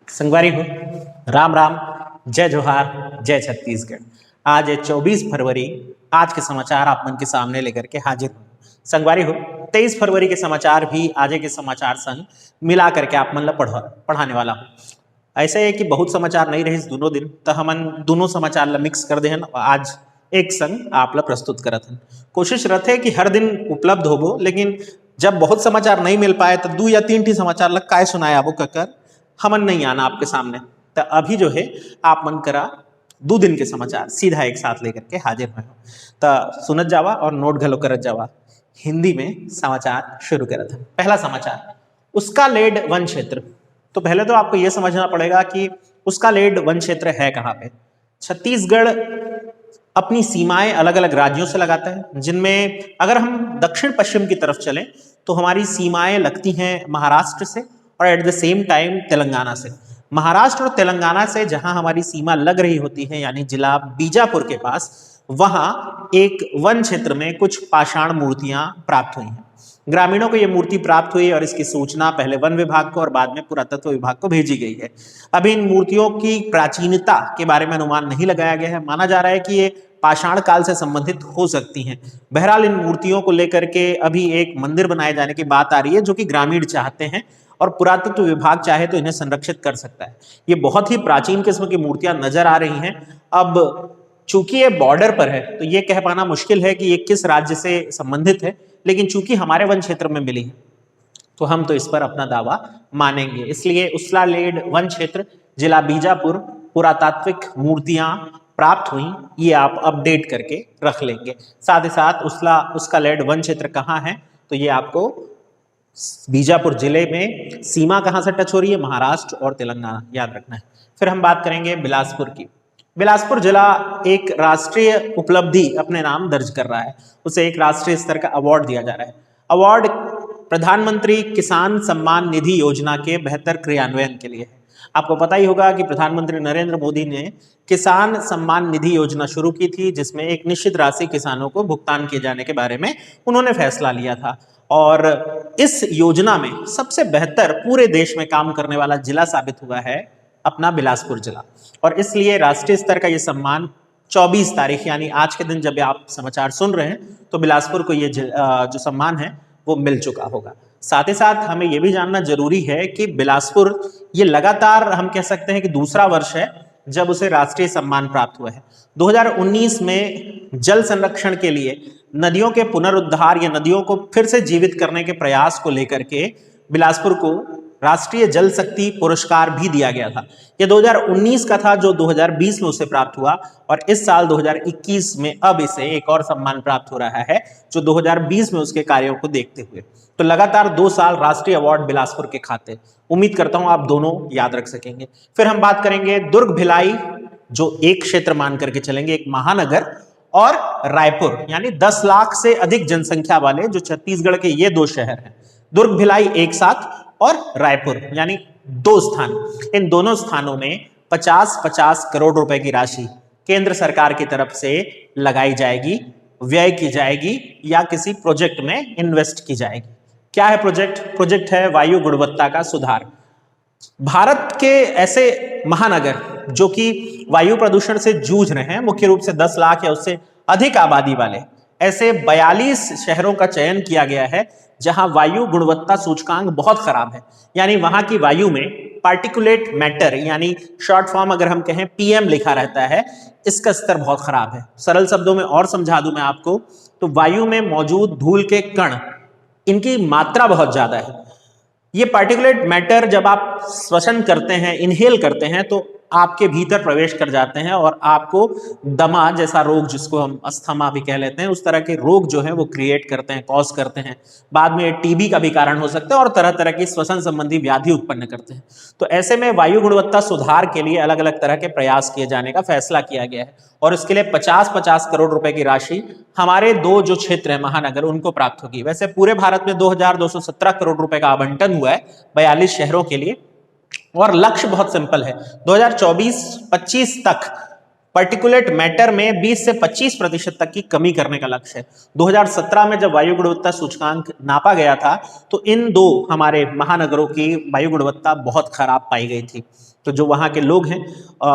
संगवारी हो, राम राम, जय जोहार, जय छत्तीसगढ़। आज है 24 फरवरी। आज के समाचार आप मन के सामने लेकर के हाजिर हूँ। संगवारी हो, 23 फरवरी के समाचार भी आज के समाचार संग मिला करके आप मन ला पढ़ाने वाला हूँ। ऐसे है कि बहुत समाचार नहीं रहे दोनों दिन, तो हमन दोनों समाचार ला मिक्स कर देहन और आज एक संग आप ला प्रस्तुत करत हन। कोशिश रहते कि हर दिन उपलब्ध होबो, लेकिन जब बहुत समाचार नहीं मिल पाए तो 2 या 3 ठी समाचार ला काय सुनाए आबो ककर हमन नहीं आना आपके सामने। तो अभी जो है आप मन करा 2 दिन के समाचार सीधा एक साथ लेकर के हाजिर हुए हो, तो सुनत जावा और नोट घलो करत जावा। हिंदी में समाचार शुरू करत है। पहला समाचार, उसका लेड वन क्षेत्र। तो पहले तो आपको यह समझना पड़ेगा कि उसका लेड वन क्षेत्र है कहाँ पे। छत्तीसगढ़ अपनी सीमाएं अलग अलग राज्यों से लगाता है, जिनमें अगर हम दक्षिण पश्चिम की तरफ चलें तो हमारी सीमाएं लगती हैं महाराष्ट्र से और at the same time Telangana से। महाराष्ट्र और तेलंगाना से जहां हमारी सीमा लग रही होती है, यानी जिला बीजापुर के पास, वहां एक वन क्षेत्र में कुछ पाषाण मूर्तियां प्राप्त हुई हैं। ग्रामीणों को यह मूर्ति प्राप्त हुई और इसकी सूचना पहले वन विभाग को और बाद में पुरातत्व विभाग को भेजी गई है। अभी इन मूर्तियों की प्राचीनता के बारे में अनुमान नहीं लगाया गया है। माना जा रहा है कि ये पाषाण काल से संबंधित हो सकती हैं। बहरहाल इन मूर्तियों को लेकर के अभी एक मंदिर बनाए जाने की बात आ रही है, जो कि ग्रामीण चाहते हैं और पुरातत्व विभाग चाहे तो इन्हें संरक्षित कर सकता है। ये बहुत ही प्राचीन किस्म की मूर्तियां नजर आ रही हैं। अब चूंकि ये बॉर्डर पर है तो ये कह पाना मुश्किल है कि ये किस राज्य से संबंधित है, लेकिन चूंकि हमारे वन क्षेत्र में मिली है तो हम तो इस पर अपना दावा मानेंगे। इसलिए उसला लेड वन क्षेत्र, जिला बीजापुर, पुरातात्विक मूर्तियां प्राप्त हुई, ये आप अपडेट करके रख लेंगे। साथ ही साथ उसका लेड वन क्षेत्र कहाँ है, तो ये आपको बीजापुर जिले में सीमा कहां से टच हो रही है, महाराष्ट्र और तेलंगाना, याद रखना है। फिर हम बात करेंगे बिलासपुर की। बिलासपुर जिला एक राष्ट्रीय उपलब्धि अपने नाम दर्ज कर रहा है। उसे एक राष्ट्रीय स्तर का अवार्ड दिया जा रहा है। अवार्ड प्रधानमंत्री किसान सम्मान निधि योजना के बेहतर क्रियान्वयन के लिए है। आपको पता ही होगा कि प्रधानमंत्री नरेंद्र मोदी ने किसान सम्मान निधि योजना शुरू की थी, जिसमें एक निश्चित राशि किसानों को भुगतान किए जाने के बारे में उन्होंने फैसला लिया था। और इस योजना में सबसे बेहतर पूरे देश में काम करने वाला जिला साबित हुआ है अपना बिलासपुर जिला, और इसलिए राष्ट्रीय स्तर का ये सम्मान 24 तारीख यानी आज के दिन जब आप समाचार सुन रहे हैं तो बिलासपुर को ये जो सम्मान है वो मिल चुका होगा। साथ ही साथ हमें यह भी जानना जरूरी है कि बिलासपुर ये लगातार हम कह सकते हैं कि दूसरा वर्ष है जब उसे राष्ट्रीय सम्मान प्राप्त हुआ है। 2019 में जल संरक्षण के लिए नदियों के पुनरुद्धार या नदियों को फिर से जीवित करने के प्रयास को लेकर के बिलासपुर को राष्ट्रीय जल शक्ति पुरस्कार भी दिया गया था। यह 2019 का था जो 2020 में उसे प्राप्त हुआ, और इस साल 2021 में अब इसे एक और सम्मान प्राप्त हो रहा है जो 2020 में उसके कार्यों को देखते हुए। तो लगातार 2 साल राष्ट्रीय अवार्ड बिलासपुर के खाते। उम्मीद करता हूं आप दोनों याद रख सकेंगे। फिर हम बात करेंगे दुर्ग भिलाई, जो एक क्षेत्र मान करके चलेंगे, एक महानगर, और रायपुर, यानी 10 लाख से अधिक जनसंख्या वाले जो छत्तीसगढ़ के ये 2 शहर हैं, दुर्ग भिलाई एक साथ और रायपुर, यानी 2 स्थान। इन दोनों स्थानों में 50-50 करोड़ रुपए की राशि केंद्र सरकार की तरफ से लगाई जाएगी, व्यय की जाएगी या किसी प्रोजेक्ट में इन्वेस्ट की जाएगी। क्या है प्रोजेक्ट? प्रोजेक्ट है वायु गुणवत्ता का सुधार। भारत के ऐसे महानगर जो कि वायु प्रदूषण से जूझ रहे हैं, मुख्य रूप से 10 लाख या उससे अधिक आबादी वाले ऐसे 42 शहरों का चयन किया गया है जहां वायु गुणवत्ता सूचकांक बहुत खराब है। यानी वहां की वायु में पार्टिकुलेट मैटर, यानी शॉर्ट फॉर्म अगर हम कहें पीएम लिखा रहता है, इसका स्तर बहुत खराब है। सरल शब्दों में और समझा दूं मैं आपको, तो वायु में मौजूद धूल के कण, इनकी मात्रा बहुत ज्यादा है। ये पार्टिकुलेट मैटर जब आप श्वसन करते हैं, इनहेल करते हैं, तो आपके भीतर प्रवेश कर जाते हैं और आपको दमा जैसा रोग, जिसको हम अस्थमा भी कह लेते हैं, उस तरह के रोग जो है वो क्रिएट करते हैं, कॉज करते हैं। बाद में टीबी का भी कारण हो सकता है और तरह तरह की श्वसन संबंधी व्याधि उत्पन्न करते हैं। तो ऐसे में वायु गुणवत्ता सुधार के लिए अलग अलग तरह के प्रयास किए जाने का फैसला किया गया है, और इसके लिए 50-50 करोड़ रुपए की राशि हमारे 2 जो क्षेत्र है महानगर, उनको प्राप्त होगी। वैसे पूरे भारत में 2217 करोड़ रुपए का आवंटन हुआ है 42 शहरों के लिए, और लक्ष्य बहुत सिंपल है, 2024-25 तक पर्टिकुलेट मैटर में 20 से 25% तक की कमी करने का लक्ष्य है। 2017 में जब वायु गुणवत्ता सूचकांक नापा गया था तो इन दो हमारे महानगरों की वायु गुणवत्ता बहुत खराब पाई गई थी। तो जो वहां के लोग हैं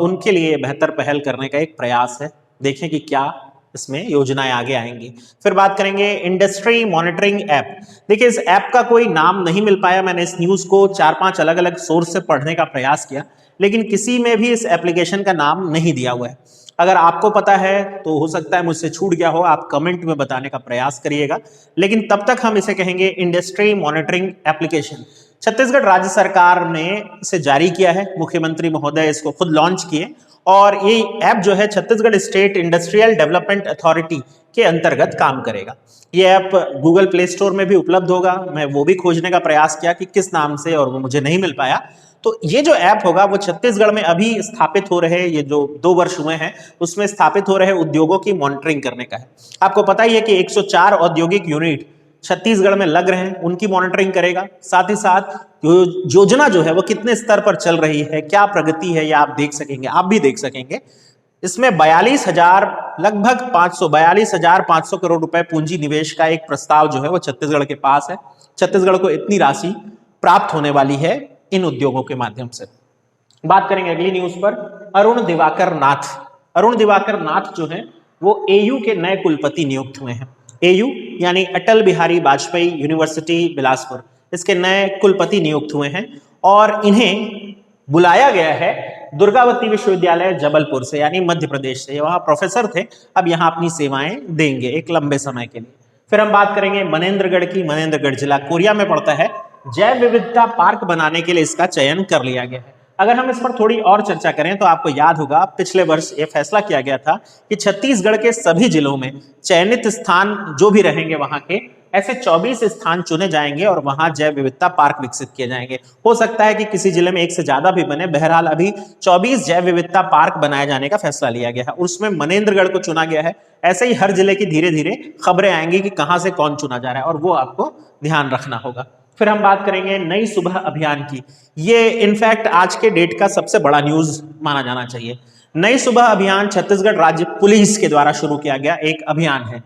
उनके लिए बेहतर पहल करने का एक प्रयास है। देखें कि क्या इसमें योजनाएं आगे आएंगी। फिर बात करेंगे इंडस्ट्री मॉनिटरिंग ऐप। देखिए इस ऐप का कोई नाम नहीं मिल पाया, मैंने इस न्यूज को 4-5 अलग अलग सोर्स से पढ़ने का प्रयास किया, लेकिन किसी में भी इस एप्लीकेशन का नाम नहीं दिया हुआ है। अगर आपको पता है तो हो सकता है मुझसे छूट गया हो, आप कमेंट में बताने का प्रयास करिएगा, लेकिन तब तक हम इसे कहेंगे इंडस्ट्री मॉनिटरिंग एप्लीकेशन। छत्तीसगढ़ राज्य सरकार ने इसे जारी किया है, मुख्यमंत्री महोदय इसको खुद लॉन्च किए और ये ऐप जो है Chhattisgarh state industrial development authority के अंतर्गत काम करेगा। ये ऐप गूगल प्ले स्टोर में भी उपलब्ध होगा, मैं वो भी खोजने का प्रयास किया कि किस नाम से, और वो मुझे नहीं मिल पाया। तो ये जो ऐप होगा वो छत्तीसगढ़ में अभी स्थापित हो रहे, ये जो 2 वर्ष हुए हैं उसमें स्थापित हो रहे उद्योगों की मॉनिटरिंग करने का है। आपको पता ही है कि 104 औद्योगिक यूनिट छत्तीसगढ़ में लग रहे हैं, उनकी मॉनिटरिंग करेगा। साथ ही साथ योजना जो है वो कितने स्तर पर चल रही है, क्या प्रगति है, ये आप देख सकेंगे, आप भी देख सकेंगे। इसमें 42,000 लगभग 42,500 करोड़ रुपए पूंजी निवेश का एक प्रस्ताव जो है वो छत्तीसगढ़ के पास है। छत्तीसगढ़ को इतनी राशि प्राप्त होने वाली है इन उद्योगों के माध्यम से। बात करेंगे अगली न्यूज पर, अरुण दिवाकर नाथ। अरुण दिवाकर नाथ जो है वो एयू के नए कुलपति नियुक्त हुए हैं। एयू यानी अटल बिहारी वाजपेयी यूनिवर्सिटी बिलासपुर, इसके नए कुलपति नियुक्त हुए हैं और इन्हें बुलाया गया है दुर्गावती विश्वविद्यालय जबलपुर से, यानी मध्य प्रदेश से। वहां प्रोफेसर थे, अब यहां अपनी सेवाएं देंगे एक लंबे समय के लिए। फिर हम बात करेंगे मनेन्द्रगढ़ की। मनेन्द्रगढ़ जिला कोरिया में पड़ता है। जैव विविधता पार्क बनाने के लिए इसका चयन कर लिया गया है। अगर हम इस पर थोड़ी और चर्चा करें तो आपको याद होगा पिछले वर्ष यह फैसला किया गया था कि छत्तीसगढ़ के सभी जिलों में चयनित स्थान जो भी रहेंगे वहां के ऐसे 24 स्थान चुने जाएंगे और वहां जैव विविधता पार्क विकसित किए जाएंगे। हो सकता है कि किसी जिले में एक से ज्यादा भी बने, बहरहाल अभी 24 जैव विविधता पार्क बनाए जाने का फैसला लिया गया है, उसमें मनेन्द्रगढ़ को चुना गया है। ऐसे ही हर जिले की धीरे धीरे खबरें आएंगी कि कहां से कौन चुना जा रहा है और वो आपको ध्यान रखना होगा। फिर हम बात करेंगे नई सुबह अभियान की। ये इनफैक्ट आज के डेट का सबसे बड़ा न्यूज माना जाना चाहिए। नई सुबह अभियान छत्तीसगढ़ राज्य पुलिस के द्वारा शुरू किया गया एक अभियान है।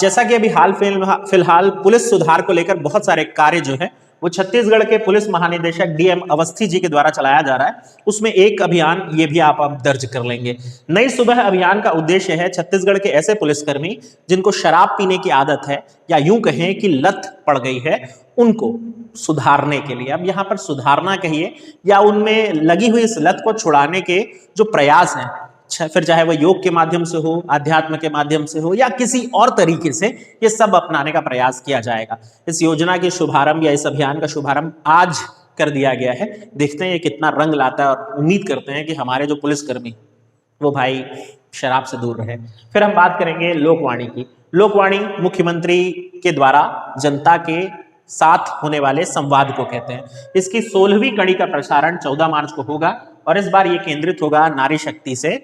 जैसा कि अभी हाल फिलहाल पुलिस सुधार को लेकर बहुत सारे कार्य जो है वो छत्तीसगढ़ के पुलिस महानिदेशक डीएम अवस्थी जी के द्वारा चलाया जा रहा है, उसमें एक अभियान ये भी आप अब दर्ज कर लेंगे। नई सुबह अभियान का उद्देश्य है छत्तीसगढ़ के ऐसे पुलिसकर्मी जिनको शराब पीने की आदत है या यूं कहें कि लत पड़ गई है, उनको सुधारने के लिए। अब यहाँ पर सुधारना कहिए या उनमें लगी हुई इस लत को छुड़ाने के जो प्रयास हैं, फिर चाहे वो योग के माध्यम से हो, अध्यात्म के माध्यम से हो या किसी और तरीके से, ये सब अपनाने का प्रयास किया जाएगा। इस योजना के शुभारंभ या इस अभियान का शुभारंभ आज कर दिया गया है। देखते हैं ये कितना रंग लाता है और उम्मीद करते हैं कि हमारे जो पुलिसकर्मी वो भाई शराब से दूर रहे। फिर हम बात करेंगे लोकवाणी की। लोकवाणी मुख्यमंत्री के द्वारा जनता के साथ होने वाले संवाद को कहते हैं। इसकी 16वीं कड़ी का प्रसारण 14 मार्च को होगा और इस बार ये केंद्रित होगा नारी शक्ति से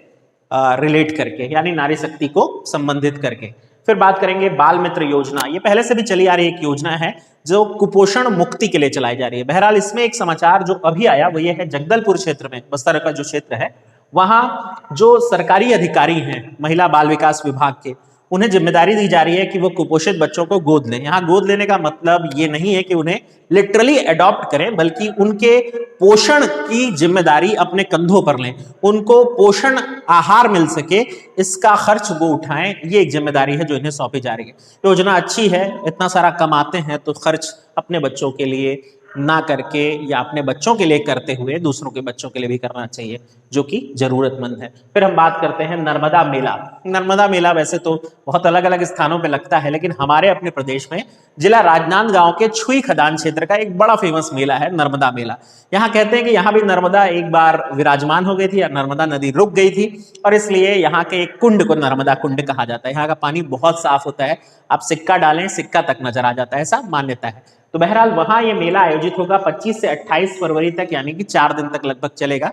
रिलेट करके, यानी नारी शक्ति को संबंधित करके। फिर बात करेंगे बाल मित्र योजना। ये पहले से भी चली आ रही एक योजना है जो कुपोषण मुक्ति के लिए चलाई जा रही है। बहरहाल इसमें एक समाचार जो अभी आया वो ये है, जगदलपुर क्षेत्र में, बस्तर का जो क्षेत्र है, वहां जो सरकारी अधिकारी हैं महिला बाल विकास विभाग के, उन्हें जिम्मेदारी दी जा रही है कि वो कुपोषित बच्चों को गोद लें। यहाँ गोद लेने का मतलब ये नहीं है कि उन्हें लिटरली अडॉप्ट करें, बल्कि उनके पोषण की जिम्मेदारी अपने कंधों पर लें, उनको पोषण आहार मिल सके, इसका खर्च वो उठाएं। ये एक जिम्मेदारी है जो इन्हें सौंपी जा रही है। योजना अच्छी है, इतना सारा कमाते हैं तो खर्च अपने बच्चों के लिए ना करके या अपने बच्चों के लिए करते हुए दूसरों के बच्चों के लिए भी करना चाहिए जो कि जरूरतमंद है। फिर हम बात करते हैं नर्मदा मेला। नर्मदा मेला वैसे तो बहुत अलग अलग स्थानों पे लगता है, लेकिन हमारे अपने प्रदेश में जिला राजनांदगांव के छुई खदान क्षेत्र का एक बड़ा फेमस मेला है नर्मदा मेला। यहाँ कहते हैं कि यहाँ भी नर्मदा एक बार विराजमान हो गई थी या नर्मदा नदी रुक गई थी और इसलिए यहाँ के एक कुंड को नर्मदा कुंड कहा जाता है। यहाँ का पानी बहुत साफ होता है, आप सिक्का डालें सिक्का तक नजर आ जाता है, ऐसा मान्यता है। तो बहरहाल वहां ये मेला आयोजित होगा 25 से 28 फरवरी तक, यानी कि 4 दिन तक लगभग चलेगा।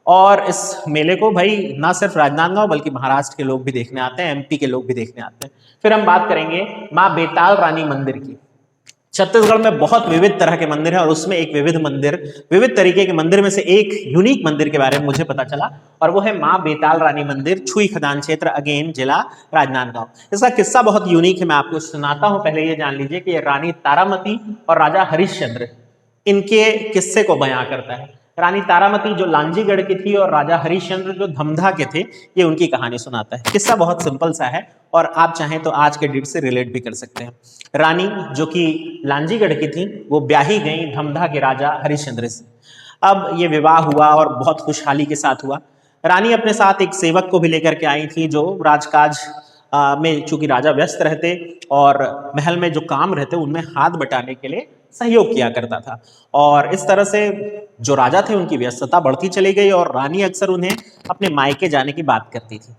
और इस मेले को भाई ना सिर्फ राजनांदगांव बल्कि महाराष्ट्र के लोग भी देखने आते हैं, एमपी के लोग भी देखने आते हैं। फिर हम बात करेंगे मां बेताल रानी मंदिर की। छत्तीसगढ़ में बहुत विविध तरह के मंदिर हैं और उसमें एक विविध तरीके के मंदिर में से एक यूनिक मंदिर के बारे में मुझे पता चला और वो है मां बेताल रानी मंदिर, छुई खदान क्षेत्र, अगेन जिला राजनांदगांव। इसका किस्सा बहुत यूनिक है, मैं आपको सुनाता हूं। पहले ये जान लीजिए कि ये रानी तारामती और राजा हरिश्चंद्र इनके किस्से को बयां करता है। रानी तारामती जो लांजीगढ़ की थी और राजा हरिश्चंद्र जो धमधा के थे, ये उनकी कहानी सुनाता है। किस्सा बहुत सिंपल सा है और आप चाहें तो आज के डेट से रिलेट भी कर सकते हैं। रानी जो कि लांजीगढ़ की थी, वो ब्याही गई धमधा के राजा हरिश्चंद्र से। अब ये विवाह हुआ और बहुत खुशहाली के साथ हुआ। रानी अपने साथ एक सेवक को भी लेकर के आई थी जो राजकाज में, चूंकि राजा व्यस्त रहते और महल में जो काम रहते उनमें हाथ बटाने के लिए सहयोग किया करता था। और इस तरह से जो राजा थे उनकी व्यस्तता बढ़ती चली गई और रानी अक्सर उन्हें अपने मायके जाने की बात करती थी।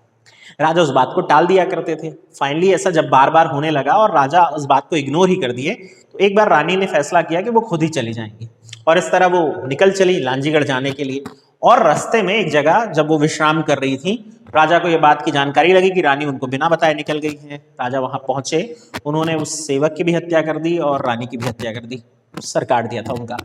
राजा उस बात को टाल दिया करते थे। फाइनली ऐसा जब बार बार होने लगा और राजा उस बात को इग्नोर ही कर दिए, तो एक बार रानी ने फैसला किया कि वो खुद ही चली जाएंगी और इस तरह वो निकल चली लांजीगढ़ जाने के लिए। और रास्ते में एक जगह जब वो विश्राम कर रही थी, राजा को ये बात की जानकारी लगी कि रानी उनको बिना बताए निकल गई है। राजा वहां पहुंचे, उन्होंने उस सेवक की भी हत्या कर दी और रानी की भी हत्या कर दी, सर काट दिया था उनका।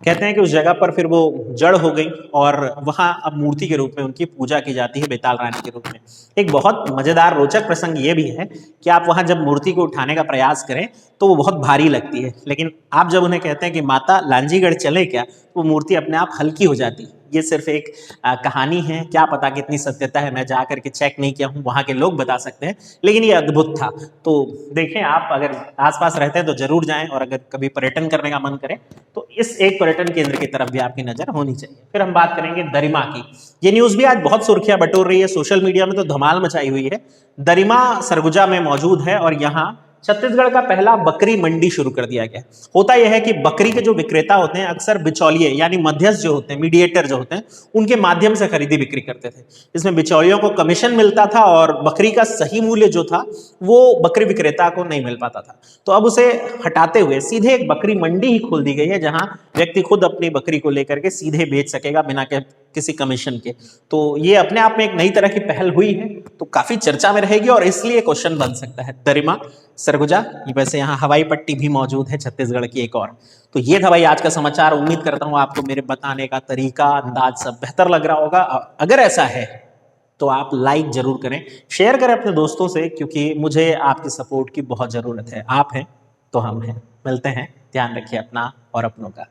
कहते हैं कि उस जगह पर फिर वो जड़ हो गई और वहां अब मूर्ति के रूप में उनकी पूजा की जाती है, बेताल रानी के रूप में। एक बहुत मजेदार रोचक प्रसंग ये भी है कि आप वहां जब मूर्ति को उठाने का प्रयास करें तो वो बहुत भारी लगती है, लेकिन आप जब उन्हें कहते हैं कि माता लांजीगढ़ चले क्या, तो वो मूर्ति अपने आप हल्की हो जाती है। ये सिर्फ एक कहानी है, क्या पता कितनी सत्यता है, मैं जा करके चेक नहीं किया हूँ, वहां के लोग बता सकते हैं, लेकिन ये अद्भुत था। तो देखें, आप अगर आसपास रहते हैं तो जरूर जाएं और अगर कभी पर्यटन करने का मन करे तो इस एक पर्यटन केंद्र की तरफ भी आपकी नजर होनी चाहिए। फिर हम बात करेंगे दरिमा की। ये न्यूज भी आज बहुत सुर्खियां बटोर रही है, सोशल मीडिया में तो धमाल मचाई हुई है। दरिमा सरगुजा में मौजूद है और यहाँ छत्तीसगढ़ का पहला बकरी मंडी शुरू कर दिया गया। होता यह है कि बकरी के जो विक्रेता होते हैं अक्सर बिचौलिए यानी मध्यस्थ जो होते हैं, मीडिएटर जो होते हैं, उनके माध्यम से खरीदी बिक्री करते थे। इसमें बिचौलियों को कमीशन मिलता था और बकरी का सही मूल्य जो था वो बकरी विक्रेता को नहीं मिल पाता था। तो अब उसे हटाते हुए सीधे एक बकरी मंडी ही खोल दी गई है, जहां व्यक्ति खुद अपनी बकरी को लेकर के सीधे बेच सकेगा बिना किसी कमीशन के। तो ये अपने आप में एक नई तरह की पहल हुई है, तो काफी चर्चा में रहेगी और इसलिए क्वेश्चन बन सकता है। दरिमा सरगुजा, वैसे यहाँ हवाई पट्टी भी मौजूद है छत्तीसगढ़ की एक और। तो ये था भाई आज का समाचार। उम्मीद करता हूँ आपको मेरे बताने का तरीका, अंदाज सब बेहतर लग रहा होगा। अगर ऐसा है तो आप लाइक जरूर करें, शेयर करें अपने दोस्तों से, क्योंकि मुझे आपकी सपोर्ट की बहुत जरूरत है। आप हैं तो हम हैं। मिलते हैं, ध्यान रखिए अपना और अपनों का।